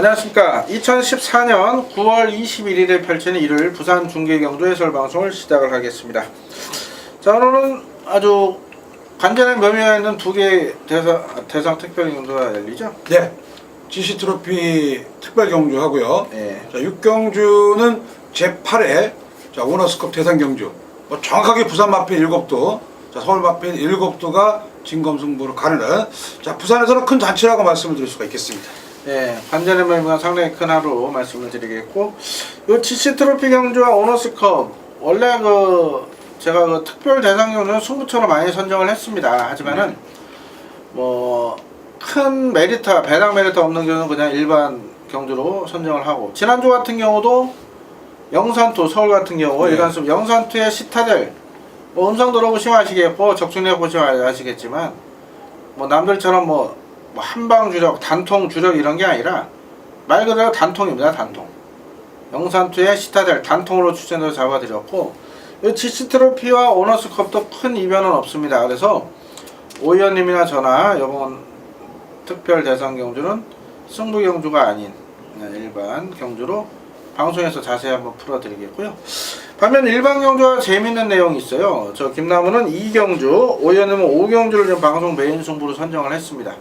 안녕하십니까. 2014년 9월 21일에 펼치는 일요일 부산 중계경주 해설방송을 시작을 하겠습니다. 자, 오늘은 아주 관전의 묘미가 있는 두 개의 대상 특별 경주가 열리죠? 네, GC 트로피 특별 경주 하고요. 네. 자, 6경주는 제8회 오너스컵 대상 경주. 정확하게 부산 마필 7도, 서울 마필 7도가 진검승부로 가르는, 부산에서는 큰 잔치라고 말씀을 드릴 수가 있겠습니다. 네, 관전의 묘미가 상당히 큰 하루 말씀을 드리겠고, 이 GC 트로피 경주와 오너스컵 원래 제가 특별 대상 경주는 승부처로 많이 선정을 했습니다. 하지만은 큰 메리트, 배당 메리트 없는 경우는 그냥 일반 경주로 선정을 하고, 지난주 같은 경우도 영산투, 서울 같은 경우 일반승 영산투의 시타델, 음성 들어보시면 아시겠고 적중해 보시면 아시겠지만 남들처럼 한방 주력, 단통 주력 이런 게 아니라 말 그대로 단통입니다. 단통. 영산투의 시타델 단통으로 추천해서 잡아드렸고, 이 GC 트로피와 오너스컵도 큰 이변은 없습니다. 그래서 오 의원님이나 저나 이번 특별 대상 경주는 승부 경주가 아닌 일반 경주로 방송에서 자세히 한번 풀어드리겠고요. 반면 일반 경주와 재밌는 내용이 있어요. 저 김나무는 2경주, 오 의원님은 5경주를 지금 방송 메인 승부로 선정을 했습니다.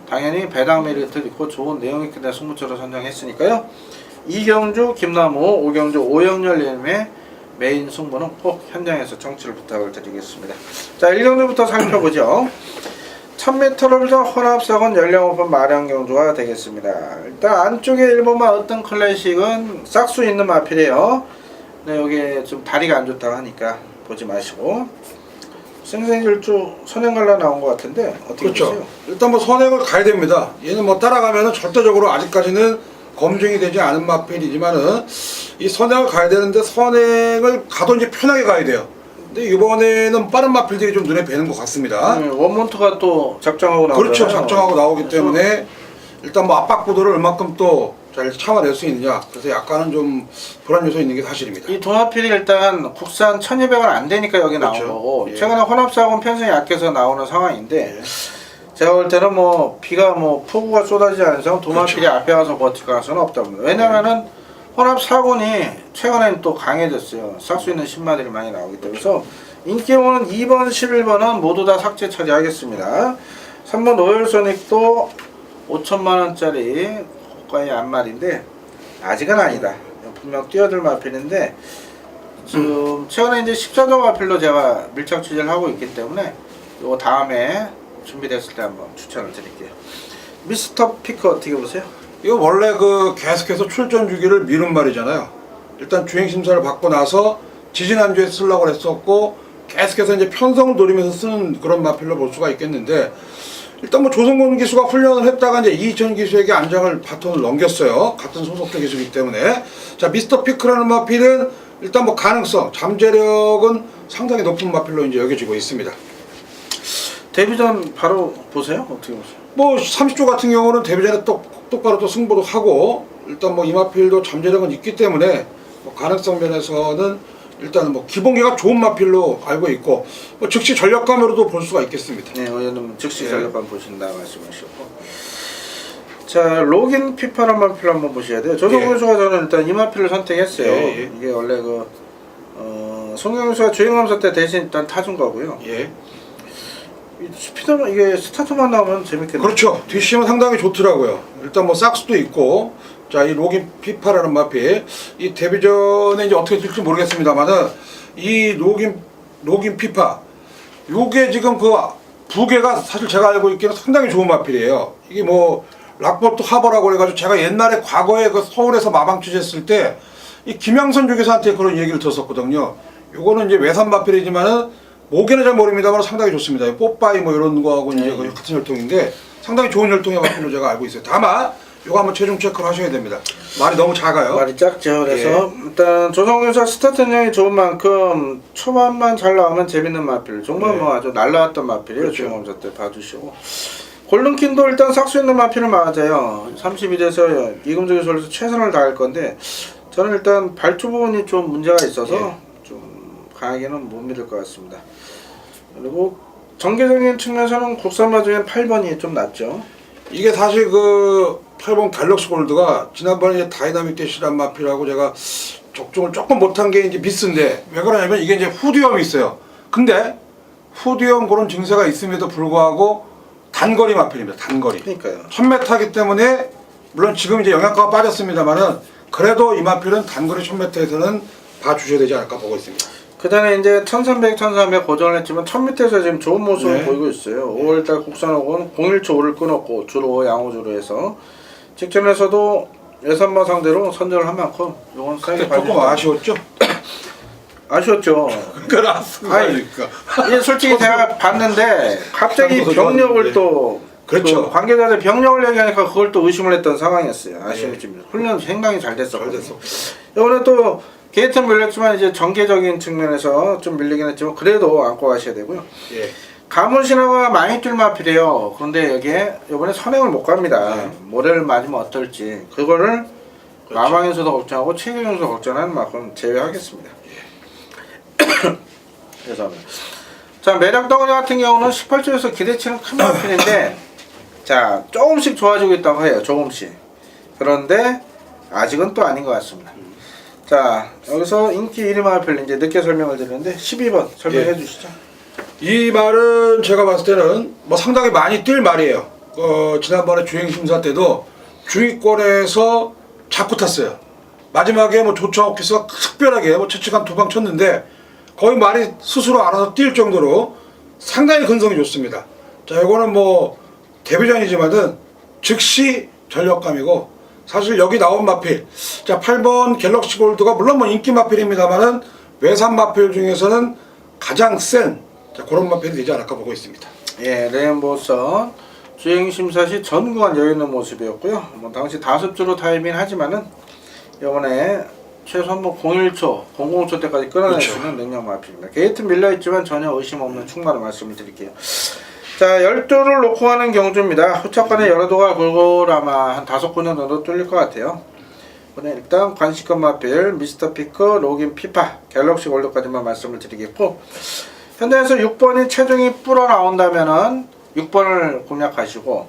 당연히 배당 메리트 있고 좋은 내용이 있기 때문에 승부처로 선정했으니까요. 2경주 김나무, 5경주 오영렬님의 메인 승부는 꼭 현장에서 청취를 부탁을 드리겠습니다. 자, 1경주부터 살펴보죠. 1000m를 혼합사건 연령오픈 마량경주가 되겠습니다. 일단 안쪽에 1번마 어떤 클래식은 싹수 있는 마필이에요. 네, 여기 좀 다리가 안 좋다고 하니까 보지 마시고, 생생일주 선행갈라 나온 것 같은데 어떻게 그렇죠. 보세요? 일단 선행을 가야 됩니다. 얘는 따라가면은 절대적으로 아직까지는 검증이 되지 않은 마필이지만은 이 선행을 가야 되는데, 선행을 가도 이제 편하게 가야 돼요. 근데 이번에는 빠른 마필들이 좀 눈에 뵈는 것 같습니다. 원몬트가 또 작정하고 나오잖아요. 그렇죠. 작정하고 나오기 때문에 일단 압박 구도를 얼마큼 또 잘 참아낼 수 있느냐, 그래서 약간은 좀 불안 요소 있는 게 사실입니다. 이 도마필이 일단 국산 1200원 안 되니까 여기 나온 그렇죠. 거고, 예. 최근에 혼합사고는 편성이 약해서 나오는 상황인데, 제가 볼 때는 비가 폭우가 쏟아지지 않는 이상 도마필이 그렇죠. 앞에 가서 버틸 가능성은 없답니다. 왜냐면은 혼합사고는 최근에는 또 강해졌어요. 싹 수 있는 신마들이 많이 나오기 때문에. 그래서 인기용은 2번, 11번은 모두 다 삭제 처리하겠습니다. 3번 로열소닉도 5천만원짜리 고가의 안말인데 아직은 아니다. 분명 뛰어들 마필인데, 지금 최근에 이제 14조 마필로 제가 밀착 취재를 하고 있기 때문에 요거 다음에 준비됐을 때 한번 추천을 드릴게요. 미스터 피크 어떻게 보세요? 이거 원래 계속해서 출전 주기를 미룬 말이잖아요. 일단 주행 심사를 받고 나서 지지난주에 쓰려고 했었고, 계속해서 이제 편성을 노리면서 쓰는 그런 마필로 볼 수가 있겠는데, 일단 조성곤 기수가 훈련을 했다가 이제 이희천 기수에게 안장을 바톤을 넘겼어요. 같은 소속대 기수이기 때문에. 자, 미스터 피크라는 마필은 일단 가능성, 잠재력은 상당히 높은 마필로 이제 여겨지고 있습니다. 데뷔전 바로 보세요. 어떻게 보세요? 30조 같은 경우는 데뷔전에 똑바로 또 승부도 하고, 일단 이 마필도 잠재력은 있기 때문에 가능성 면에서는 일단 기본기가 좋은 마필로 알고 있고, 즉시 전력감으로도 볼 수가 있겠습니다. 네, 의원님 즉시 전력감 보신다 말씀하셨고, 자, 로긴 피파란 마필 한번 보셔야 돼요. 조성근 선수가 저는 일단 이 마필을 선택했어요. 이게 원래 송경 선수가 주행검사 때 대신 일단 타준 거고요. 스피드만, 이게 스타트만 나오면 재밌겠네요. 그렇죠. 뒷심은 상당히 좋더라고요. 일단 삭스도 있고, 자, 이 로긴 피파라는 마필, 이 데뷔전에 이제 어떻게 될지 모르겠습니다만은, 이 로긴 피파, 요게 지금 부계가 사실 제가 알고 있기는 상당히 좋은 마필이에요. 이게 락버트 하버라고 그래가지고, 제가 옛날에 과거에 서울에서 마방 취재했을 때 이 김양선 조교사한테 그런 얘기를 들었었거든요. 요거는 이제 외산 마필이지만은 모계는 잘 모릅니다만 상당히 좋습니다. 뽀빠이 이런 거하고 이제 같은 혈통인데 상당히 좋은 혈통의 마필로 제가 알고 있어요. 다만 요거 한번 최종 체크를 하셔야 됩니다. 말이 너무 작아요. 말이 작죠. 그래서 일단 조성근 선수 스타트 능력이 좋은 만큼 초반만 잘 나오면 재밌는 마필. 정말 아주 날라왔던 마필이에요. 주행검사 때 봐주시고. 골든킨도 일단 삭수 있는 마필은 맞아요. 32대에서 이금주 기술에서 최선을 다할 건데, 저는 일단 발주 부분이 좀 문제가 있어서 좀 강하게는 못 믿을 것 같습니다. 그리고 전개적인 측면에서는 국산마 중에 8번이 좀 낫죠. 이게 사실 8번 갤럭시 골드가 지난번에 이제 다이나믹 대시란 마필하고 제가 적중을 조금 못한 게 이제 미스인데 왜 그러냐면 이게 이제 후두염이 있어요. 근데 후두염 그런 증세가 있음에도 불구하고 단거리 마필입니다. 단거리. 그러니까요. 1000m이기 때문에 물론 지금 이제 영양가가 빠졌습니다만은 그래도 이 마필은 단거리 1000m에서는 봐주셔야 되지 않을까 보고 있습니다. 그 다음에 이제 1300 고정을 했지만 1000m에서 지금 좋은 모습을 네. 보이고 있어요. 5월달 국산호는 01초5를 끊었고 주로 양호주로 해서 직전에서도 예선마 상대로 선전을 한 만큼 이건 사이즈 조금 아쉬웠죠? 아쉬웠죠. 그렇습니까? 이게 솔직히 제가 봤는데 갑자기 선수도 병력을 좋았는데. 또 그렇죠. 그 관계자들 병력을 얘기하니까 그걸 또 의심을 했던 상황이었어요. 아쉬움입니다. 훈련 상당히 잘 됐었거든요. 잘 됐어. 이번에 또 게이트는 밀렸지만 이제 전개적인 측면에서 좀 밀리긴 했지만 그래도 안고 가셔야 되고요. 예. 가문신화가 많이 뛸 마필이에요. 그런데 여기에 이번에 선행을 못 갑니다. 네. 모래를 맞으면 어떨지 그거를 그렇죠. 마망에서도 걱정하고 최경영에서도 걱정하는 만큼 제외하겠습니다. 죄송합니다. 자, 매력 덩어리 같은 경우는 18조에서 기대치는 큰 마필인데 자, 조금씩 좋아지고 있다고 해요. 조금씩. 그런데 아직은 또 아닌 것 같습니다. 자, 여기서 인기 1위 마필 이제 늦게 설명을 드리는데 12번 설명해 예. 주시죠. 이 말은 제가 봤을 때는 뭐 상당히 많이 뛸 말이에요. 지난번에 주행 심사 때도 중위권에서 자꾸 탔어요. 마지막에 뭐 조창욱 기수가 특별하게 뭐 채찍한 2방 쳤는데 거의 말이 스스로 알아서 뛸 정도로 상당히 근성이 좋습니다. 자, 이거는 뭐 데뷔전이지만은 즉시 전력감이고 사실 여기 나온 마필 자 8번 갤럭시 골드가 물론 뭐 인기 마필입니다만은 외산 마필 중에서는 가장 센 자, 그런 마필이 되지 않을까 보고 있습니다. 예, 레인보우선 주행 심사 시 전 구간 여유 있는 모습이었고요. 뭐 당시 5주로 타이밍 하지만은 이번에 최소한 뭐 01초, 00초 때까지 끌어낼 수 있는 능력 마필입니다. 게이트 밀려 있지만 전혀 의심 없는 충만한 말씀을 드릴게요. 자, 12를 놓고 가는 경주입니다. 후차권에 여러 도가 골고루 아마 한 5군데 정도 뚫릴 것 같아요. 오늘 일단 관심권 마필, 미스터 피크, 로긴 피파, 갤럭시 골드까지만 말씀을 드리겠고 현대에서 6번이 체중이 불어 나온다면은 6번을 공략하시고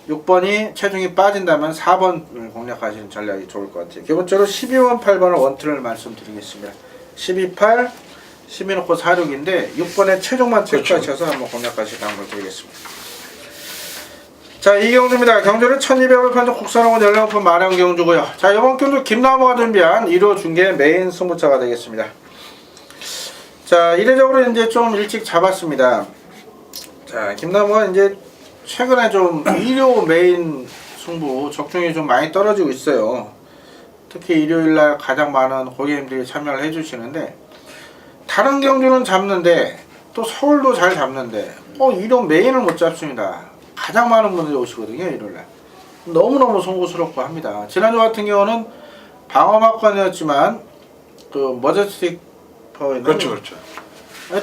6번이 체중이 빠진다면 4번을 공략하시는 전략이 좋을 것 같아요. 기본적으로 12번, 8번을 원투를 말씀드리겠습니다. 12, 8, 12 놓고 4, 6인데 6번에 체중만 체크하셔서 한번 공략하시는 방법을 드리겠습니다. 자, 이 경주입니다. 경주는 1200을 편중 국산호원 연령품 마련 경주고요. 자, 이번 경주 김나무가 준비한 1호 중계 메인 승부차가 되겠습니다. 자, 이례적으로 이제 좀 일찍 잡았습니다. 자, 김나무가 이제 최근에 좀 1호 메인 승부 적중이 좀 많이 떨어지고 있어요. 특히 일요일날 가장 많은 고객님들이 참여를 해주시는데 다른 경주는 잡는데 또 서울도 잘 잡는데 1호 메인을 못 잡습니다. 가장 많은 분들이 오시거든요. 일요일날 너무너무 송구스럽고 합니다. 지난주 같은 경우는 방어막관이었지만 그 머저스틱 퍼에 그렇죠.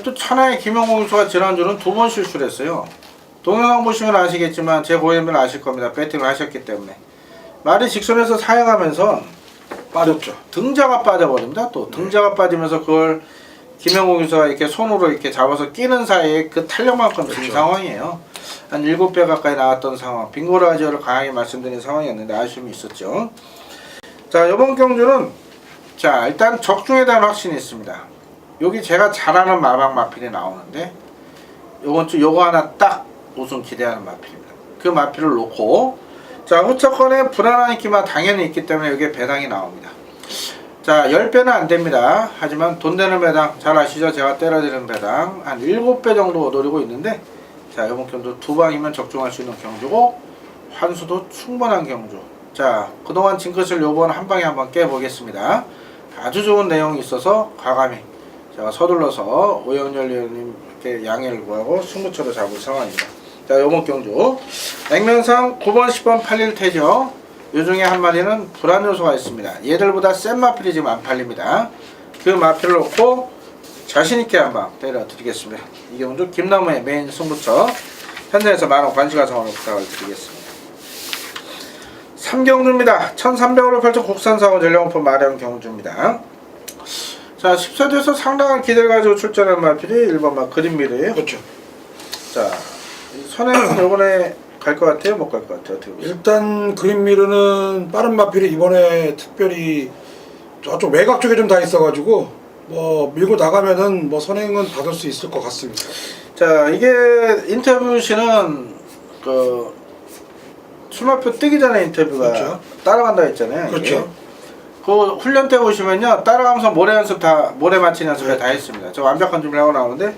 또 천하의 김영공 선수가 지난주는 2번 실수를 했어요. 동영상 보시면 아시겠지만 제 고객님은 아실 겁니다. 배팅을 하셨기 때문에 말이 직선에서 사용하면서 빠졌죠. 등자가 빠져버립니다. 또 등자가 빠지면서 그걸 김영공 선수가 이렇게 손으로 이렇게 잡아서 끼는 사이에 그 탄력만큼 진 상황이에요. 한 7배 가까이 나왔던 상황, 빙고라지어를 강하게 말씀드린 상황이었는데 아쉬움이 있었죠. 자, 이번 경주는 자 일단 적중에 대한 확신이 있습니다. 여기 제가 잘 아는 마방 마필이 나오는데 요번 주 요거 하나 딱 우승 기대하는 마필입니다. 그 마필을 놓고 자, 후차권에 불안한 인기만 당연히 있기 때문에 여기에 배당이 나옵니다. 자, 10배는 안 됩니다. 하지만 돈 되는 배당 잘 아시죠? 제가 때려드리는 배당 한 7배 정도 노리고 있는데 자, 이번 경주 2방이면 적중할 수 있는 경주고 환수도 충분한 경주. 자, 그동안 징크스를 요번 한 방에 한번 깨보겠습니다. 아주 좋은 내용이 있어서 과감히 제가 서둘러서 오영렬 의원님께 양해를 구하고 승부처로 잡을 상황입니다. 자, 요번 경주 액면상 9번, 10번 팔릴 테죠. 요 중에 한 마리는 불안 요소가 있습니다. 얘들보다 센 마필이 지금 안 팔립니다. 그 마필을 놓고 자신있게 한방 때려 드리겠습니다. 이 경주 김나무의 메인 승부처 현장에서 많은 관심과 성원을 부탁을 드리겠습니다. 3경주입니다. 1300원을 펼쳐 국산사원 전력용품 마련 경주입니다. 자, 14주에서 상당한 기대를 가지고 출전한 마필이 1번마 그린미르예요. 그렇죠. 자, 선행은 요번에 갈 것 같아요? 못 갈 것 같아요? 어떻게 보세요? 일단 그린미르는 빠른 마필이 이번에 특별히 저쪽 외곽 쪽에 좀 다 있어가지고 뭐 밀고 나가면은 뭐 선행은 받을 수 있을 것 같습니다. 자, 이게 인터뷰 시는 그 출마표 뜨기 전에 인터뷰가 그렇죠. 따라간다 했잖아요. 이게. 그렇죠. 그 훈련 때 보시면요, 따라가면서 모래 연습 모래 맞힌 연습 네. 다 했습니다. 저 완벽한 준비를 하고 나오는데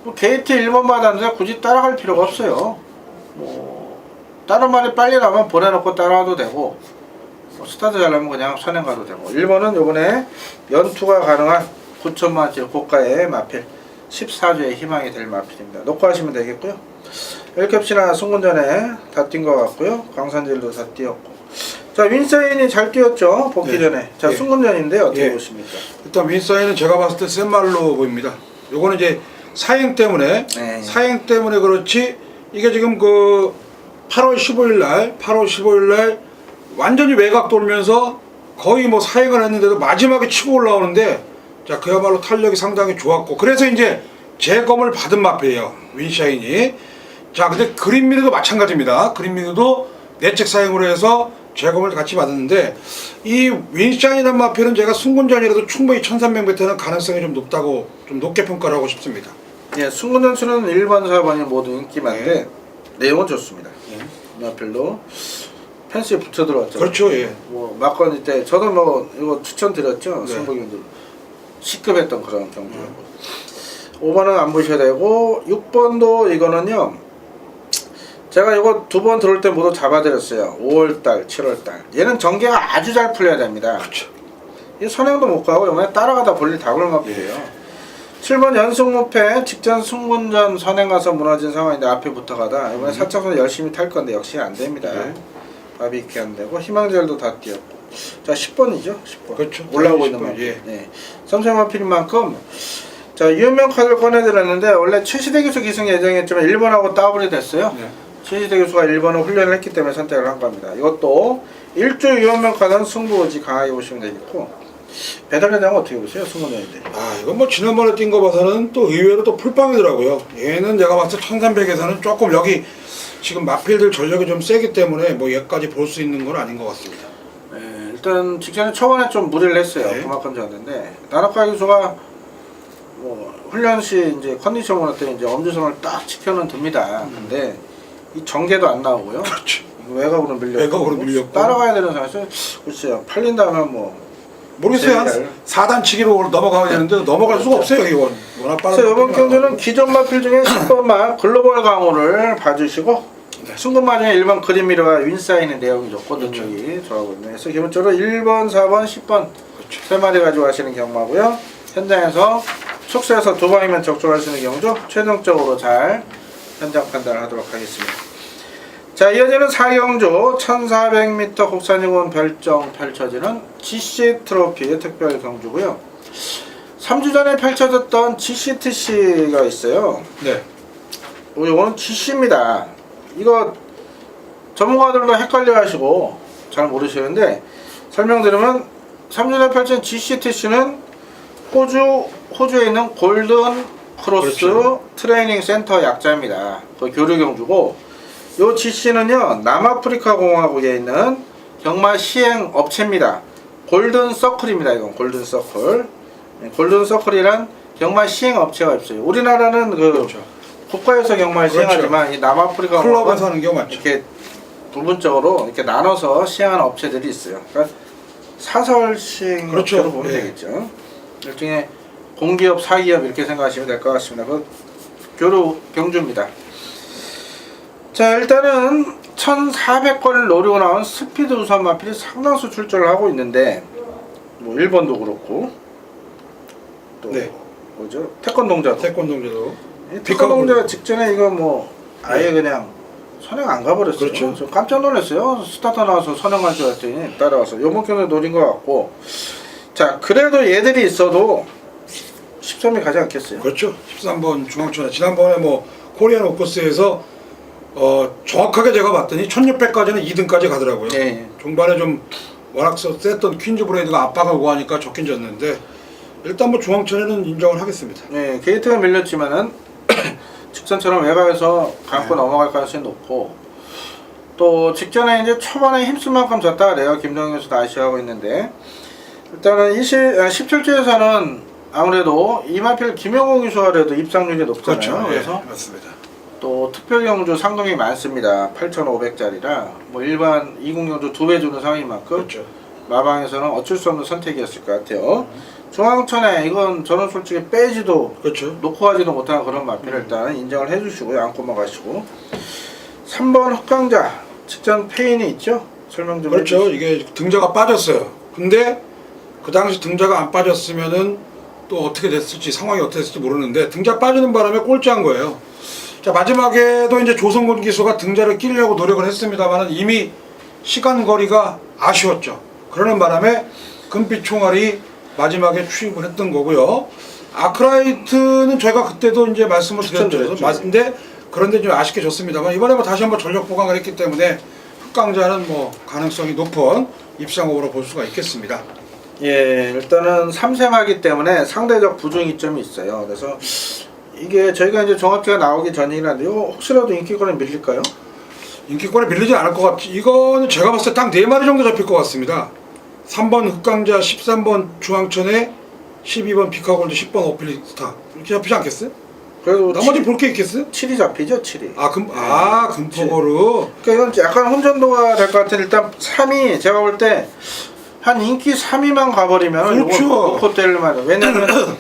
뭐 게이트 1번 받았는데 굳이 따라갈 필요가 없어요. 뭐 다른 말이 빨리 나면 보내놓고 따라와도 되고 뭐 스타트 잘하면 그냥 선행 가도 되고 1번은 요번에 연투가 가능한 9천만원짜리 고가의 마필 14조의 희망이 될 마필입니다. 놓고 하시면 되겠고요. 1겹치나 승군전에 다 뛴 것 같고요. 광산질도 다 뛰었고. 자, 윈사인이 잘 뛰었죠, 복귀 네. 전에. 자, 예. 승군전인데 어떻게 예. 보십니까? 일단 윈사인은 제가 봤을 때 센 말로 보입니다. 요거는 이제 사행 때문에 네. 사행 때문에 그렇지 이게 지금 그 8월 15일 날 완전히 외곽 돌면서 거의 뭐 사행을 했는데도 마지막에 치고 올라오는데 자 그야말로 탄력이 상당히 좋았고 그래서 이제 재검을 받은 마페예요 윈샤인이. 자 근데 그린미르도 마찬가지입니다. 그린미르도 내책 사행으로 해서 재검을 같이 받았는데 이 윈샤인이라는 마필은 제가 승군전이라도 충분히 1300m는 가능성이 좀 높다고 좀 높게 평가를 하고 싶습니다. 예, 승군전 수는 1번, 4번이 모두 인기 많은데 네. 내용은 좋습니다. 마필도 펜스에 붙여 들어왔죠. 그렇죠. 예. 뭐 막건이 때 저도 뭐 이거 추천드렸죠. 네. 승부경들 시급했던 그런 경기였고. 5번은 안 보셔야 되고 6번도 이거는요. 제가 이거 2번 들어올 때 모두 잡아드렸어요. 5월달, 7월달. 얘는 전개가 아주 잘 풀려야 됩니다. 그렇죠. 이 선행도 못 가고 이번에 따라가다 볼일 다 굴마필이에요. 7번 연승무패 직전 승군전 선행 가서 무너진 상황인데 앞에 붙어가다 이번에 4차선 열심히 탈 건데 역시 안 됩니다. 네. 바비큐 안 되고 희망젤도 다 뛰었고. 자, 10번이죠. 10번. 그렇죠. 올라오고 10번, 있는 만큼. 예. 네. 삼성마필인 만큼 자, 유현명 카드를 꺼내드렸는데 원래 최시대 교수 기승 예정이었지만 1번하고 따블이 됐어요. 네. 최시대 교수가 1번을 훈련을 했기 때문에 선택을 한 겁니다. 이것도 1조 유현명 카드는 승부 의지 강하게 보시면 되겠고 배달의 장은 어떻게 보세요? 승부전인데. 아 이건 뭐 지난번에 뛴 거 봐서는 또 의외로 또 풀빵이더라고요. 얘는 내가 봤을 때 1300에서는 조금 여기 지금 마필들 전력이 좀 세기 때문에 뭐 얘까지 볼 수 있는 건 아닌 것 같습니다. 네, 일단 직전에 초반에 좀 무리를 했어요. 네. 그만큼 졌는데 나나카 교수가 뭐 훈련 시 이제 컨디션 원할 때 이제 엄지선을 딱 지켜는 듭니다. 근데 이 전개도 안 나오고요. 그렇죠. 외곽으로 밀렸고 외곽으로 밀렸고. 따라가야 되는 상황에서 글쎄요. 팔린다면 뭐 모르겠어요. 한 재미를. 4단 치기로 넘어가야 되는데 넘어갈 수가 없어요. 이건 워낙 빠른. 그래서 이번 경기는 기존 마필 중에 10번만 글로벌 강호를 봐주시고 승군마 중에 1번 그린미러와 윈사인의 내용이 좋고 능력이 좋아하거든요. 그래서 기본적으로 1번, 4번, 10번 그렇죠. 3마리 가지고 하시는 경마고요. 현장에서 숙소에서 2방이면 적중할 수 있는 경우죠. 최종적으로 잘 현장 판단을 하도록 하겠습니다. 자, 이어지는 4경주 1400m 국산유원 별정 펼쳐지는 GC 트로피 특별 경주고요. 3주 전에 펼쳐졌던 GCTC가 있어요. 네. 이거는 GC입니다. 이거 전문가들도 헷갈려 하시고 잘 모르시는데 설명드리면 3주 전에 펼쳐진 GCTC는 호주에 있는 골든 크로스 그렇죠. 트레이닝 센터 약자입니다. 그 교류 경주고 요 GC는요 남아프리카 공화국에 있는 경마 시행 업체입니다. 골든 서클입니다. 이건 골든 서클. 골든 서클이란 경마 시행 업체가 있어요. 우리나라는 그 그렇죠. 국가에서 경마를 그렇죠. 시행하지만 이 남아프리카 클럽에서 공화국은 하는 경우 많죠. 이렇게 부분적으로 이렇게 나눠서 시행하는 업체들이 있어요. 그러니까 사설 시행 그렇죠. 업체로 보면 예. 되겠죠. 일종의 공기업, 사기업 이렇게 생각하시면 될 것 같습니다. 그 교류 경주입니다. 자, 일단은 1400건을 노리고 나온 스피드 우선 마필이 상당수 출전을 하고 있는데 뭐 1번도 그렇고 또 네. 뭐죠? 태권동자도 태권도도 태권동자 직전에 이거 뭐 아예 그냥 선행 안 가버렸어요. 그렇죠. 저 깜짝 놀랐어요. 스타터 나와서 선행할 줄 알았더니 따라와서 요번 경기에 노린 것 같고 자, 그래도 얘들이 있어도 13위 가지 않겠어요. 그렇죠. 13번 중앙천하 지난번에 뭐 코리안 오커스에서 정확하게 제가 봤더니 1600까지는 2등까지 가더라고요. 네. 중반에 좀 워낙 셌던 퀸즈 브레이드가 압박을 구하니까 적긴 졌는데 일단 뭐 중앙천에는 인정을 하겠습니다. 네, 게이트가 밀렸지만은 직선처럼 외곽에서 감고 네. 넘어갈 가능성이 높고 또 직전에 이제 초반에 힘쓸 만큼 졌다 그래요. 김동현 선수도 아쉬워하고 있는데 일단은 17주에서는 아무래도 이마필 김영호 기수가 그래도 입상률이 높잖아요. 그렇죠. 그래서 예, 맞습니다. 또 특별 경주 상금이 많습니다. 8,500짜리라 뭐 일반 이국 경주 2배 주는 상황인 만큼 그렇죠. 마방에서는 어쩔 수 없는 선택이었을 것 같아요. 중앙천에 이건 저는 솔직히 빼지도 그렇죠. 놓고 가지도 못하는 그런 마필을 일단 인정을 해주시고요. 안고만 가시고 3번 흑강자 직전 페인이 있죠? 설명 좀 그렇죠. 해주시죠. 이게 등자가 빠졌어요. 근데 그 당시 등자가 안 빠졌으면은 또 어떻게 됐을지 상황이 어떻게 됐을지 모르는데 등자 빠지는 바람에 꼴찌한 거예요. 자 마지막에도 이제 조성근 기수가 등자를 끼려고 노력을 했습니다만은 이미 시간 거리가 아쉬웠죠. 그러는 바람에 금빛 총알이 마지막에 추입을 했던 거고요. 아크라이트는 저희가 그때도 이제 말씀을 드렸죠. 추천드렸죠. 맞는데 그런데 좀 아쉽게 졌습니다만 이번에 뭐 다시 한번 전력 보강을 했기 때문에 흑강자는 뭐 가능성이 높은 입상 후보로 볼 수가 있겠습니다. 예, 일단은 3세마기 때문에 상대적 부중 이점이 있어요. 그래서 이게 저희가 이제 종합지가 나오기 전이긴 한데 이거 혹시라도 인기권에 밀릴까요? 인기권에 밀리지 않을 것 같지. 이거는 제가 봤을 때 딱 4마리 정도 잡힐 것 같습니다. 3번 흑강자, 13번 중앙천에 12번 비카골드, 10번 어필리스타 이렇게 잡히지 않겠어요? 그래도 나머지 볼 게 있겠어요? 7이 잡히죠, 7이. 금포고로. 그러니까 이건 약간 혼전도가 될 것 같은 일단 3위 제가 볼 때 한 인기 3위만 가버리면 그렇죠. 이거 놓고 때릴 만해. 왜냐면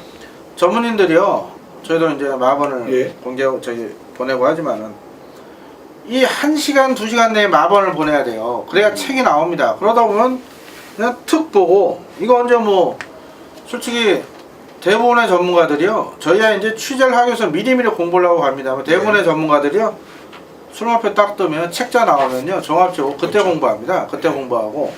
전문인들이요. 저희도 이제 마번을 예. 공개하고 저기 보내고 하지만은 이 1시간 2시간 내에 마번을 보내야 돼요. 그래야 책이 나옵니다. 그러다 보면 그냥 툭 보고 이거 언제 뭐 솔직히 대부분의 전문가들이요. 저희야 이제 취재를 하기 위해서 미리미리 공부를 하고 갑니다만 대부분의 전문가들이요. 술마표 딱 뜨면 책자 나오면요. 종합지 보고 그때 그렇죠. 공부합니다. 그때 공부하고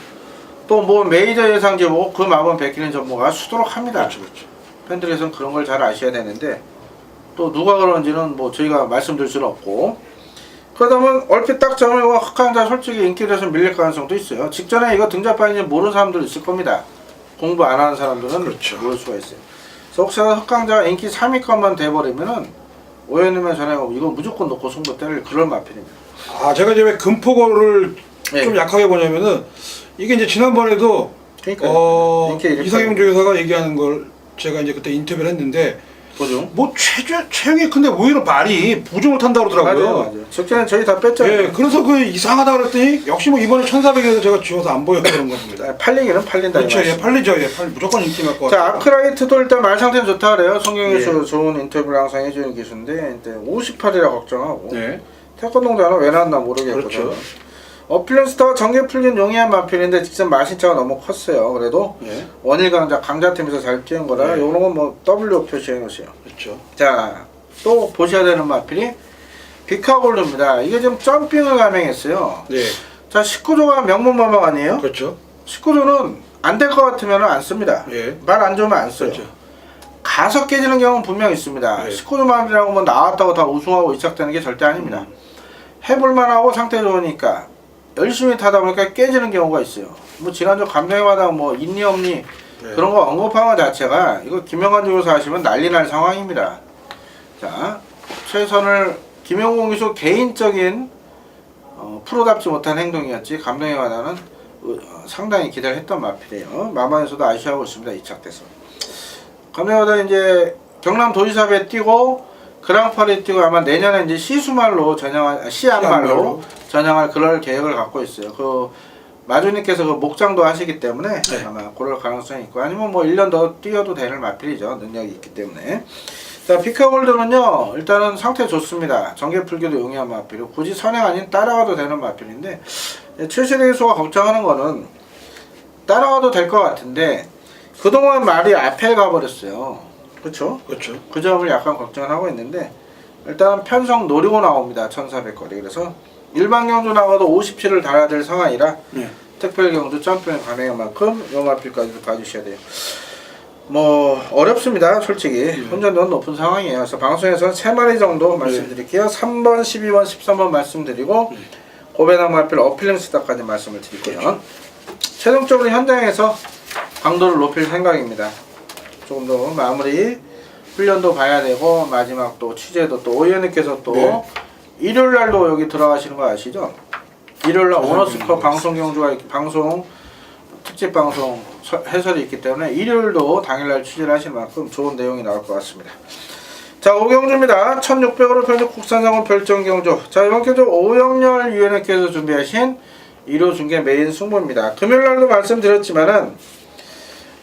또 뭐 메이저 예상지 보고 그 마번 베끼는 전문가가 수두룩 합니다. 그렇죠. 팬들께서는 그런 걸 잘 아셔야 되는데 또 누가 그런지는 뭐 저희가 말씀드릴 수는 없고 그러다 보면 얼핏 딱 잡으면 흑강자 솔직히 인기에서 밀릴 가능성도 있어요. 직전에 이거 등자판인지 모르는 사람들 있을 겁니다. 공부 안 하는 사람들은 그렇죠. 모를 수가 있어요. 그래서 혹시나 흑강자가 인기 3위권만 돼버리면은 오해님의 전에 이거 무조건 놓고 승부 때릴 그런 마필입니다. 아 제가 이제 왜 금포고를 네. 좀 약하게 보냐면은 이게 이제 지난번에도 그러니까 인기 이상형 조교사가 얘기하는 걸 제가 이제 그때 인터뷰를 했는데 보죠. 뭐 체형이 큰데 오히려 말이 부중을 탄다고 그러더라고요. 맞아요. 직전에 저희 다 뺐잖아요. 예, 그래서 그 이상하다 그랬더니 역시 뭐 이번에 1400에서 제가 지워서 안 보여 그런 겁니다. 팔리기는 팔린다. 이 그렇죠, 예, 말씀. 팔리죠, 예, 무조건 인기 날 것 자, 같아요. 아크라이트도 일단 말 상태는 좋다 그래요. 송경희 예. 씨 좋은 인터뷰를 항상 해주는 기수인데 58이라 걱정하고 네, 태권도장은 왜 나왔나 모르겠거든요. 그렇죠. 어필런스타가 전개 풀긴 용이한 마필인데 직접 마신차가 너무 컸어요. 그래도 예, 원일 강자팀에서 잘 뛰는 거라 네. 요런 건 뭐 W 표시해 놓으세요. 그렇죠. 자, 또 보셔야 되는 마필이 비카골드입니다. 이게 지금 점핑을 감행했어요. 네, 자, 19조가 명문마막 아니에요? 그렇죠. 19조는 안 될 것 같으면 안 씁니다. 예, 말 안 좋으면 안 써요. 그렇죠. 가서 깨지는 경우는 분명 있습니다. 네. 19조 마필이라고 뭐 나왔다고 다 우승하고 이착되는 게 절대 아닙니다. 해볼만하고 상태 좋으니까 열심히 타다 보니까 깨지는 경우가 있어요. 뭐 지난주 감정마다 뭐 있니 없니 네. 그런 거 언급한 것 자체가 이거 김영관 조교사 하시면 난리 날 상황입니다. 자, 최선을 김영공 기수 개인적인 프로답지 못한 행동이었지 감독에 관한은 상당히 기대를 했던 마필이에요. 마마에서도 아쉬워하고 있습니다. 이착돼서. 감독마다 이제 경남 도지사에 뛰고 그랑파리 뛰고 아마 내년에 이제 시수말로 전향할 시안말로 전향할 그럴 계획을 갖고 있어요. 그 마주님께서 그 목장도 하시기 때문에 네. 아마 그럴 가능성이 있고 아니면 뭐 1년 더 뛰어도 되는 마필이죠. 능력이 있기 때문에. 자, 비카골드는요 일단은 상태 좋습니다. 전개 풀기도 용이한 마필이고 굳이 선행 아닌 따라가도 되는 마필인데 최실의 수가 걱정하는 거는 따라가도 될 것 같은데 그동안 말이 앞에 가버렸어요. 그렇죠? 그렇죠. 그 점을 약간 걱정을 하고 있는데 일단 편성 노리고 나옵니다. 1400거리. 그래서 일반 경주 나가도 57을 달아야 될 상황이라 네. 특별 경주 점프에 가능한 만큼 요마필까지도 봐주셔야 돼요. 뭐 어렵습니다. 솔직히 혼전도는 높은 상황이에요. 그래서 방송에서는 3마리 정도 말씀드릴게요. 3번, 12번, 13번 말씀드리고 고배당 마필 어필링 스타까지 말씀을 드릴게요. 최종적으로 현장에서 강도를 높일 생각입니다. 조금 더 마무리 훈련도 봐야 되고 마지막 또 취재도 또 오의원님께서 또 네. 일요일 날도 여기 들어가시는 거 아시죠? 일요일날 오너스컵 방송 경주가 방송 특집 방송 해설이 있기 때문에 일요일도 당일날 취재를 하실 만큼 좋은 내용이 나올 것 같습니다. 자, 5경주입니다. 1600으로 편중 국산상은 별정경주. 자, 이번 경주 오영렬 위원회께서 준비하신 1호 중계 메인 승부입니다. 금요일날도 말씀드렸지만은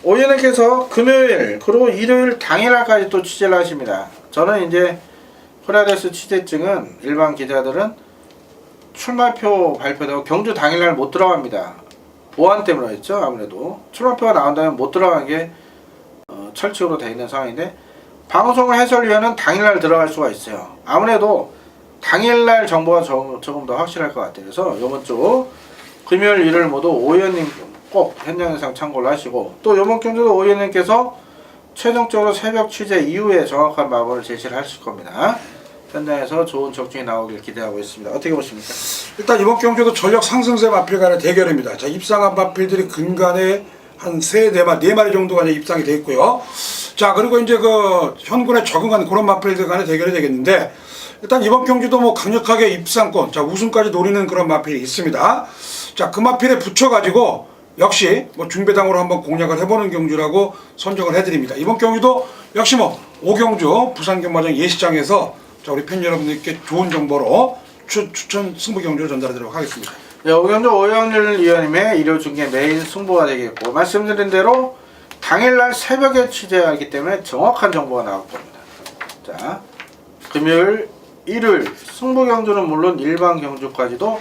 오 위원회께서 금요일 그리고 일요일 당일날까지 또 취재를 하십니다. 저는 이제 프라데스 취재증은 일반 기자들은 출마표 발표되고 경주 당일날 못 들어갑니다. 보안 때문이었죠. 아무래도 출마표가 나온다면 못 들어가는 게 철칙으로 되어 있는 상황인데 방송 해설위원은 당일날 들어갈 수가 있어요. 아무래도 당일날 정보가 조금 더 확실할 것 같아요. 그래서 이번 주 금요일 일요일 모두 오 위원님 꼭 현장 영상 참고를 하시고 또 이번 경주도 오 위원님께서 최종적으로 새벽 취재 이후에 정확한 마법을 제시를 하실 겁니다. 현장에서 좋은 적중이 나오길 기대하고 있습니다. 어떻게 보십니까? 일단 이번 경주도 전력 상승세 마필 간의 대결입니다. 자, 입상한 마필들이 근간에 한 4마리 정도가 이제 입상이 돼 있고요. 자, 그리고 이제 그 현군에 적응한 그런 마필들 간의 대결이 되겠는데 일단 이번 경주도 뭐 강력하게 입상권, 자, 우승까지 노리는 그런 마필이 있습니다. 자, 그 마필에 붙여가지고 역시 뭐 중배당으로 한번 공략을 해보는 경주라고 선정을 해드립니다. 이번 경주도 역시 뭐 오경주 부산경마장 예시장에서 자, 우리 팬 여러분들께 좋은 정보로 추천 승부 경주를 전달하도록 하겠습니다. 네, 오경주 오영렬 위원님의 일요 중계 메인 승부가 되겠고 말씀드린 대로 당일날 새벽에 취재하기 때문에 정확한 정보가 나올 겁니다. 자, 금요일, 일요일 승부 경주는 물론 일반 경주까지도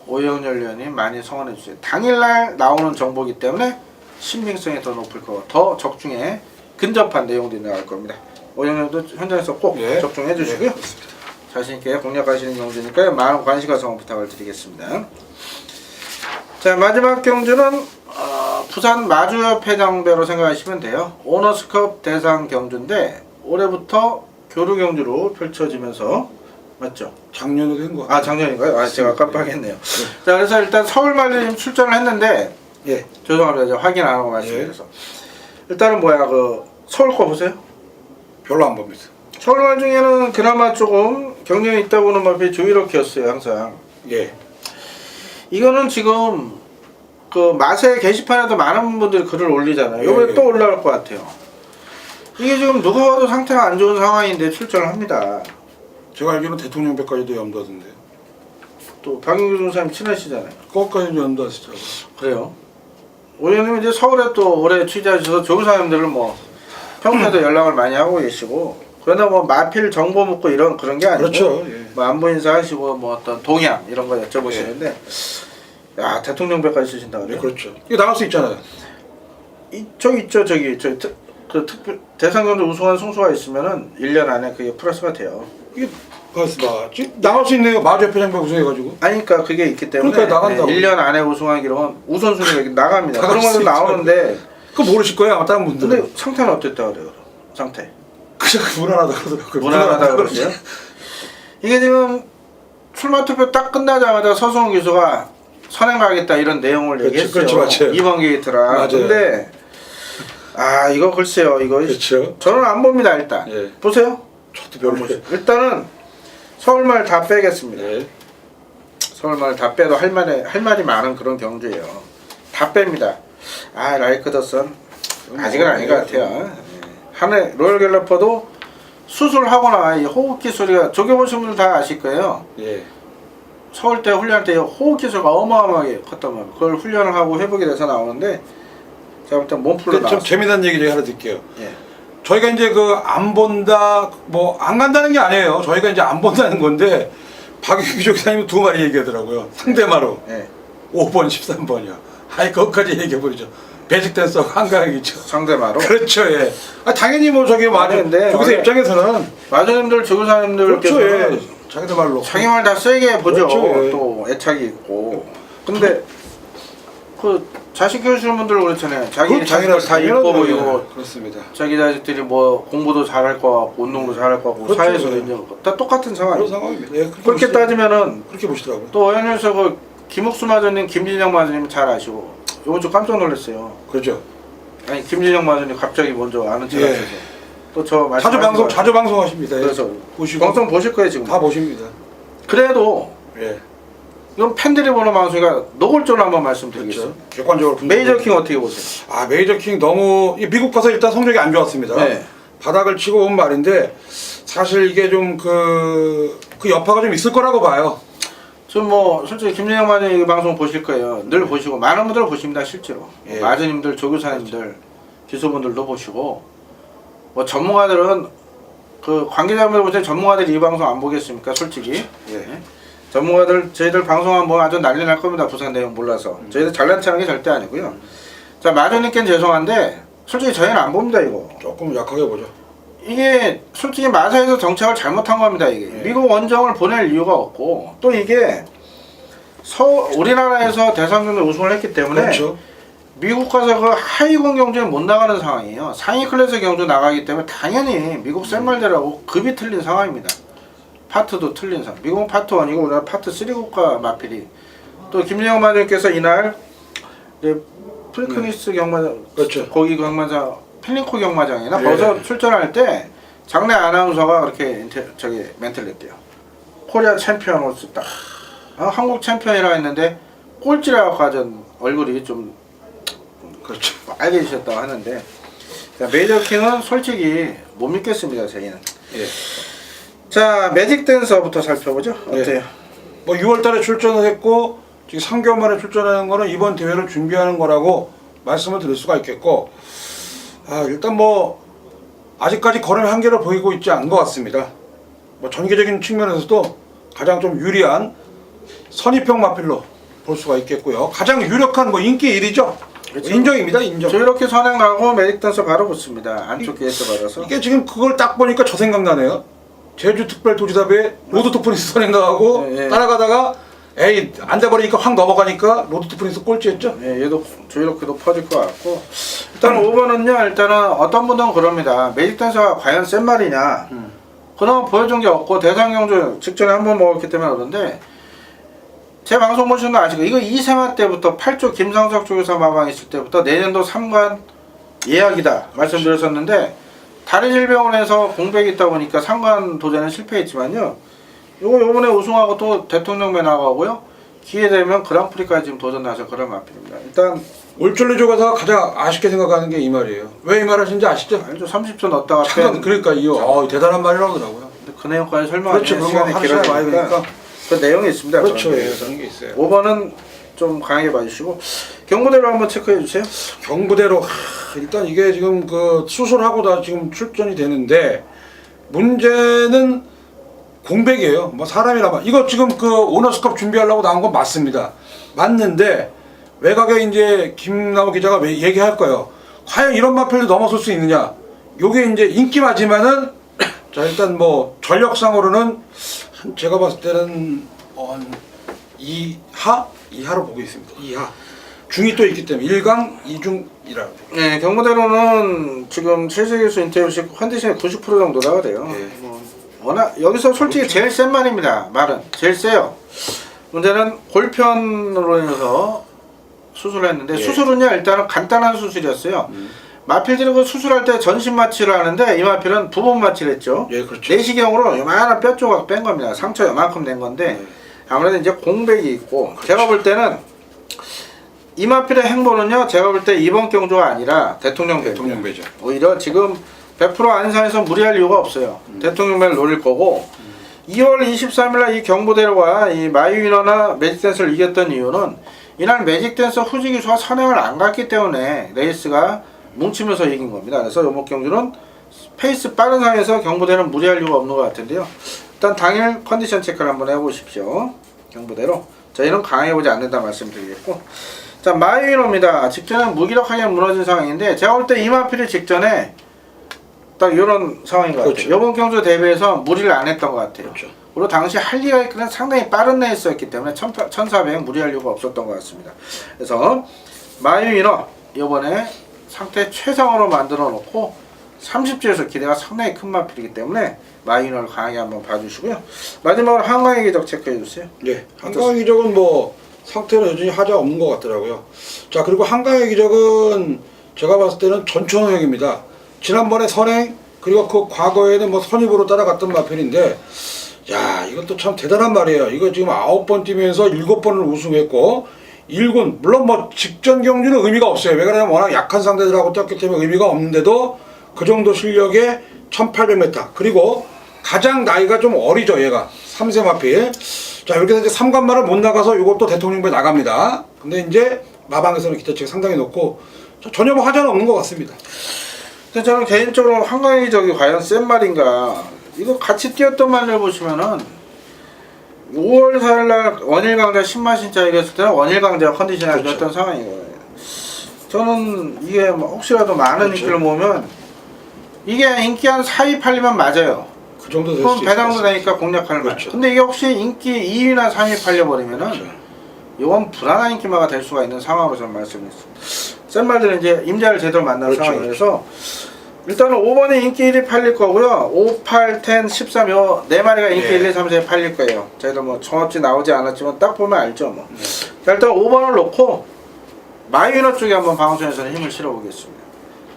오영렬 위원님 많이 성원해 주세요. 당일날 나오는 정보이기 때문에 신빙성이 더 높을 거고 더 적중에 근접한 내용들이 나올 겁니다. 오영렬도 현장에서 꼭 적중해 주시고요. 자신있게 공략하시는 경주니까요. 많은 관심과 성원 부탁을 드리겠습니다. 자, 마지막 경주는 부산 마주협회장배로 생각하시면 돼요. 오너스컵 대상 경주인데 올해부터 교류 경주로 펼쳐지면서 맞죠? 작년에 된 거. 아, 작년인가요? 아, 제가 깜빡했네요. 자, 그래서 일단 서울 말리님 출전을 했는데 예. 죄송합니다. 제가 확인 안 하고 말씀드려서 일단은 뭐야 그 서울 거 보세요. 별로 안 봅니다. 서울 말 중에는 그나마 조금 경쟁이 있다 보는 마필 조이로키였어요. 항상. 예. 이거는 지금 그 마세 게시판에도 많은 분들이 글을 올리잖아요. 이번에 또 올라올 것 같아요. 이게 지금 누가 봐도 상태가 안 좋은 상황인데 출전을 합니다. 제가 알기로는 대통령배까지도 염두하던데요. 또 박영규 선생님 친하시잖아요. 그것까지도 염두하시더라고요. 그래요. 오현님 이제 서울에 또 오래 취재하셔서 조교사님들을 뭐 평소에도 연락을 많이 하고 계시고 그러나 뭐 마필 정보 묻고 이런 그런 게 아니고 그렇죠. 예. 뭐 안부 인사하시고 뭐 어떤 동향 이런 거 여쭤보시는데 야 대통령배까지 쓰신다 그래요? 그렇죠. 이거 나갈 수 있잖아요. 저기 있죠 저기 그 특별 대상경주 우승한 선수가 있으면은 1년 안에 그게 플러스가 돼요. 이게 봤어. 나갈 수 있네요. 마주협회장배 우승해가지고. 아니 그러니까 그게 있기 때문에 그러니까 나간다고. 1년 안에 우승하기로는 우선순위가 나갑니다. 나갈 그런 수 것도 나오는데 그거 모르실 거예요 아마 다른 분들은. 근데 상태는 어땠다 그래요? 상태 그냥 무난하다 그러더라고요. 무난하다 그러세요? 이게 지금 출마 투표 딱 끝나자마자 서승훈 교수가 선행 가겠다 이런 내용을 얘기했어요. 그렇죠, 맞아요. 이번 게이트라. 맞아요. 근데 이거 글쎄요. 이거 그렇죠. 저는 안 봅니다 일단. 예. 보세요. 저도 별로. 일단은 서울말 다 빼겠습니다. 예. 서울말 다 빼도 할 말이 많은 그런 경주예요. 다 뺍니다. 라이크더선 아직은 아닌 것 같아요. 한해 로열 갤러퍼도 수술하거나 이 호흡 기술이 조교보신 분들 다 아실 거예요. 예. 서울 때 훈련할 때 호흡 기술가 어마어마하게 컸단 말이에요. 그걸 훈련을 하고 회복이 돼서 나오는데 제가 볼 때 몸풀로 좀 나왔어요. 재미난 얘기 제가 하나 드릴게요. 예. 저희가 이제 그 안 본다 뭐 안 간다는 게 아니에요. 저희가 이제 안 본다는 건데 박윤규 조교사님이 2마리 얘기하더라고요. 상대마로 예. 5번 13번이요. 거기까지 얘기해버리죠. 베이직 댄서 한강이죠. 상대마로. 그렇죠. 예. 당연히 뭐 저기 근데 조교사 원래 입장에서는 마주님들 조교사님들께서 그렇죠. 예. 자기들 말로 자기 말 다 세게 보죠. 그렇죠, 예. 또 애착이 있고. 근데 그 자식 키우시는 분들 그렇잖아요. 자기 자식들 다 이뻐 보이고 그렇습니다. 자기 자식들이 뭐 공부도 잘할 것 같고 운동도 잘할 것 같고 그렇죠. 사회에서도 인정할 것 같고 다 똑같은 그런 상황이에요. 상황입니다. 예, 그렇게 따지면은 그렇게 보시더라고요. 또 어연에서 그 김옥수 마전님, 김진영 마전님 잘 아시고 이번 주 깜짝 놀랐어요. 그렇죠. 아니 김진영 마전님 갑자기 먼저 아는 척 하셔서 또 저 자주 방송하십니다. 예. 그래서 보시고 방송 보실 거예요 지금. 다 보십니다. 그래도 예. 이건 팬들이 보는 방송이가 노골적으로 한번 말씀드리겠습니다. 그렇죠. 객관적으로 메이저킹 어떻게 보세요? 아 메이저킹 너무 미국 가서 일단 성적이 안 좋았습니다. 네. 바닥을 치고 온 말인데 사실 이게 좀 그 여파가 좀 있을 거라고 봐요. 지금 뭐 솔직히 김진영 마님 이 방송 보실 거예요. 늘 보시고 많은 분들 보십니다 실제로. 예. 마저님들, 조교사님들, 기수분들도 보시고 뭐 전문가들은 그 관계자분들 보세요. 전문가들이 이 방송 안 보겠습니까? 솔직히. 예. 전문가들 저희들 방송 한번 아주 난리 날 겁니다. 부산 내용 몰라서. 저희들 잘난 척하는 게 절대 아니고요. 자 마저님께는 죄송한데 솔직히 저희는 안 봅니다 이거. 조금 약하게 보죠. 이게 솔직히 마사에서 정착을 잘못한 겁니다 이게. 네. 미국 원정을 보낼 이유가 없고 또 이게 우리나라에서 대상경제 우승을 했기 때문에 그렇죠. 미국 가서 그 하위권 경주에 못 나가는 상황이에요. 상위 클래스 경주 나가기 때문에 당연히 미국 샌말들하고 급이 틀린 상황입니다. 파트도 틀린 상황. 미국은 파트 1이고 우리나라 파트 3 국가 마필이. 또 김영호 마님께서 이날 프리크니스 경마장 그렇죠. 거기 경마장 필링코 경마장이나 예. 거기서 출전할 때 장내 아나운서가 그렇게 저기 멘트를 했대요. 코리아 챔피언 올수 딱 한국 챔피언이라 했는데 꼴찌라 가전 얼굴이 좀 그렇죠. 빨개지셨다고 하는데 자, 메이저킹은 솔직히 못 믿겠습니다 저희는. 예. 자 매직 댄서부터 살펴보죠. 어때요? 예. 뭐 6월달에 출전을 했고 지금 3개월 만에 출전하는 거는 이번 대회를 준비하는 거라고 말씀을 드릴 수가 있겠고, 일단 뭐 아직까지 걸음의 한계를 보이고 있지 않은 것 같습니다. 뭐 전개적인 측면에서도 가장 좀 유리한 선입형 마필로 볼 수가 있겠고요. 가장 유력한 뭐 인기 1위죠. 그렇죠. 인정입니다, 인정. 저 이렇게 선행 가고 매직 댄서 바로 붙습니다. 안쪽 계에서 받아서. 이게 지금 그걸 딱 보니까 저 생각나네요. 제주특별도지사부에 로드토 프린스 선행 나가고 예, 예. 따라가다가 에이 안 돼버리니까 확 넘어가니까 로드토 프린스 꼴찌했죠. 예, 얘도 조이렇게도 퍼질 것 같고 일단 5번은요 일단은 어떤 분들은 그럽니다. 매직 댄서가 과연 센 말이냐 그동안 보여준 게 없고 대상경주 직전에 한 번 먹었기 때문에 그런데 제 방송 보시는 거 아시고 이거 2세마 때부터 8조 김상석 조교사 마방 있을 때부터 내년도 3관 예약이다 말씀드렸었는데 다리질병원에서 공백이 있다 보니까 3관 도전에 실패했지만요 요번에 우승하고 또 대통령배 나가고요. 기회 되면 그랑프리까지 지금 도전 나서 그런 마필입니다. 일단 올줄리 조가사가 가장 아쉽게 생각하는 게 이 말이에요. 왜 이 말을 하시는지 아시죠? 알죠. 30초 넣었다가 잠깐 그러니까 이거 대단한 말이라고 하더라고요. 그 내용까지 설명하면 그렇죠. 그런 거 시간이 하루 시간에 많이 길어지니까 되니까. 그 내용이 있습니다. 그렇죠. 그런 예, 데에서. 그런 게 있어요. 5번은 좀 강하게 봐주시고 경고대로 한번 체크해 주세요. 경부대로 일단 이게 지금 그 수술하고 다 지금 출전이 되는데 문제는 공백이에요. 뭐 사람이라면 이거 지금 그 오너스컵 준비하려고 나온 건 맞습니다. 맞는데 외곽에 이제 김남호 기자가 얘기할 거예요. 과연 이런 마필도 넘어설 수 있느냐? 요게 이제 인기마지만은 자 일단 뭐 전력상으로는 제가 봤을 때는 2하로 보고 있습니다. 2하. 중이 또 있기 때문에 1강, 2중이라고. 네, 경고대로는 지금 최재 교수 인터뷰식 컨디션이 90% 정도 나가대요. 예. 뭐 워낙 여기서 솔직히 제일 센 말입니다. 말은 제일 세요. 문제는 골편으로 인해서 수술을 했는데 예. 수술은요 일단은 간단한 수술이었어요. 마필들은 그 수술할 때 전신 마취를 하는데 이 마필은 부분 마취를 했죠. 예, 그렇죠. 내시경으로 요만한 뼈 조각 뺀 겁니다. 상처 요만큼 낸 건데 아무래도 이제 공백이 있고 그렇죠. 제가 볼 때는 이 마필의 행보는요 제가 볼 때 이번 경주가 아니라 대통령 대통령배죠. 오히려 지금 100% 안산에서 무리할 이유가 없어요. 대통령배를 노릴 거고 2월 23일날 이 경보대로가 이 마이위너나 매직댄스를 이겼던 이유는 이날 매직댄서 후지 기수가 선행을 안 갔기 때문에 레이스가 뭉치면서 이긴 겁니다. 그래서 요목 경주는 페이스 빠른 상황에서 경보대는 무리할 이유가 없는 것 같은데요. 일단 당일 컨디션 체크를 한번 해보십시오. 경보대로 저희는 강해보지 않는다 말씀드리겠고 자 마이위너입니다. 직전에 무기력하게 무너진 상황인데 제가 볼 때 이마필이 직전에 딱 이런 상황인 것 그렇죠. 같아요. 이번 경주 대비해서 무리를 안 했던 것 같아요. 그렇죠. 그리고 당시 할리가 있기는 상당히 빠른 레이스였기 때문에 1400 무리할 이유가 없었던 것 같습니다. 그래서 마이위너 이번에 상태 최상으로 만들어 놓고 30주에서 기대가 상당히 큰 마필이기 때문에 마이너를 강하게 한번 봐주시고요. 마지막으로 한강의 기적 체크해 주세요. 예, 한강의 기적은 뭐 상태는 여전히 하자 없는 것 같더라고요. 자 그리고 한강의 기적은 제가 봤을 때는 전천후형입니다. 지난번에 선행 그리고 그 과거에는 뭐 선입으로 따라갔던 마필인데 야, 이것도 참 대단한 말이에요. 이거 지금 9번 뛰면서 7번을 우승했고 1군 물론 뭐 직전 경주는 의미가 없어요. 왜 그러냐면 워낙 약한 상대들하고 뛰었기 때문에 의미가 없는데도 그 정도 실력에 1800m 그리고 가장 나이가 좀 어리죠. 얘가 3세 마필. 자, 이렇게 해서 이제 3관마를 못 나가서 이것도 대통령부에 나갑니다. 근데 이제 마방에서는 기대치가 상당히 높고 전혀 뭐 하자는 없는 것 같습니다. 근데 저는 개인적으로 한강이 저기 과연 센 말인가, 이거 같이 뛰었던 말을 보시면은 5월 4일날 원일강자 10만 신짜 이겼을 때는 원일강자가 컨디션이 안 그렇죠. 좋았던 상황이거든요. 저는 이게 뭐 혹시라도 많은 그렇죠. 인기를 모으면 이게 인기 한 4위 8위면 맞아요. 그 정도 될 그럼 수 배당도 있어요. 되니까 공략할 말. 그렇죠. 근데 이게 혹시 인기 2위나 3위 팔려버리면은 그렇죠. 이건 불안한 인기마가 될 수가 있는 상황으로 저는 말씀드렸습니다. 센 말들은 이제 임자를 제대로 만난 그렇죠, 상황이라서 일단은 5번에 인기 1위 팔릴 거고요. 5, 8, 10, 13 요 4마리가 인기 네. 1, 2, 3, 4에 팔릴 거예요. 저희도 뭐 정확히 나오지 않았지만 딱 보면 알죠 뭐. 자, 일단 5번을 놓고 마이너 쪽에 한번 방송에서는 힘을 실어 보겠습니다.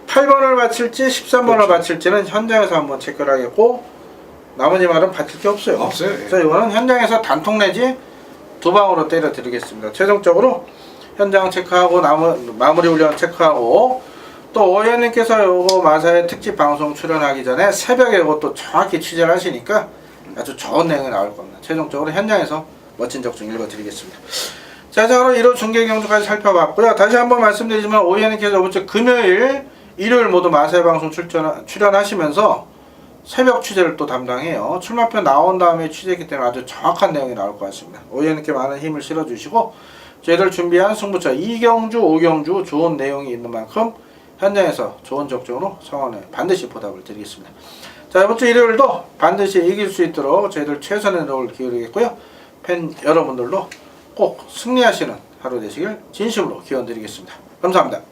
8번을 바칠지 13번을 그렇죠. 바칠지는 현장에서 한번 체크를 하겠고 나머지 말은 바칠 게 없어요. 없어요. 예. 그래서 이거는 현장에서 단통 내지 두 방으로 때려 드리겠습니다. 최종적으로 현장 체크하고 마무리 훈련 체크하고 또 오현님께서 요거 마사의 특집 방송 출연하기 전에 새벽에 이것도 정확히 취재를 하시니까 아주 좋은 내용이 나올 겁니다. 최종적으로 현장에서 멋진 적중 읽어드리겠습니다. 자, 자, 그럼 1호 중계 경주까지 살펴봤고요. 다시 한번 말씀드리지만 오현님께서 이번 주 금요일, 일요일 모두 마사의 방송 출연하시면서 새벽 취재를 또 담당해요. 출마표 나온 다음에 취재했기 때문에 아주 정확한 내용이 나올 것 같습니다. 오현님께 많은 힘을 실어주시고 저희들 준비한 승부처 2경주, 5경주 좋은 내용이 있는 만큼 현장에서 좋은 적중으로 성원에 반드시 보답을 드리겠습니다. 자, 이번 주 일요일도 반드시 이길 수 있도록 저희들 최선의 노력을 기울이겠고요. 팬 여러분들도 꼭 승리하시는 하루 되시길 진심으로 기원드리겠습니다. 감사합니다.